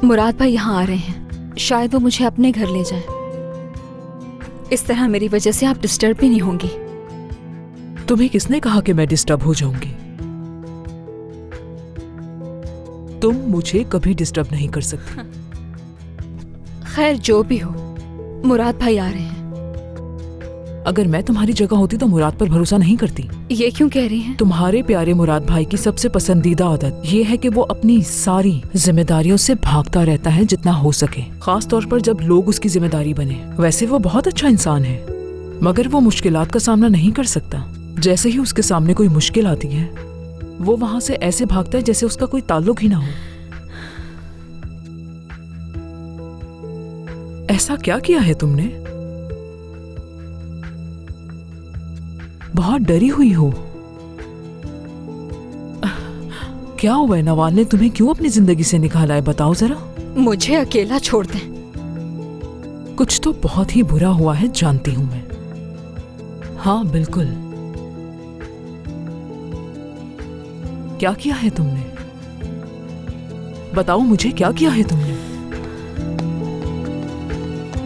मुराद भाई यहाँ आ रहे हैं, शायद वो मुझे अपने घर ले जाए। इस तरह मेरी वजह से आप डिस्टर्ब भी नहीं होंगी। तुम्हें किसने कहा कि मैं डिस्टर्ब हो जाऊंगी? तुम मुझे कभी डिस्टर्ब नहीं कर सकती। खैर जो भी हो, मुराद भाई आ रहे हैं। अगर मैं तुम्हारी जगह होती तो मुराद पर भरोसा नहीं करती। ये क्यों कह रही हैं? तुम्हारे प्यारे मुराद भाई की सबसे पसंदीदा आदत ये है कि वो अपनी सारी जिम्मेदारियों से भागता रहता है जितना हो सके, खास तौर पर जब लोग उसकी जिम्मेदारी बने। वैसे वो बहुत अच्छा इंसान है, मगर वो मुश्किलात का सामना नहीं कर सकता। जैसे ही उसके सामने कोई मुश्किल आती है, वो वहां से ऐसे भागता है जैसे उसका कोई ताल्लुक ही ना हो। ऐसा क्या किया है तुमने? बहुत डरी हुई हो। क्या हुआ है? नवाल ने तुम्हें क्यों अपनी जिंदगी से निकाला है? बताओ जरा। मुझे अकेला छोड़ दें। कुछ तो बहुत ही बुरा हुआ है, जानती हूं मैं। हाँ बिल्कुल। क्या किया है तुमने? बताओ मुझे, क्या किया है तुमने?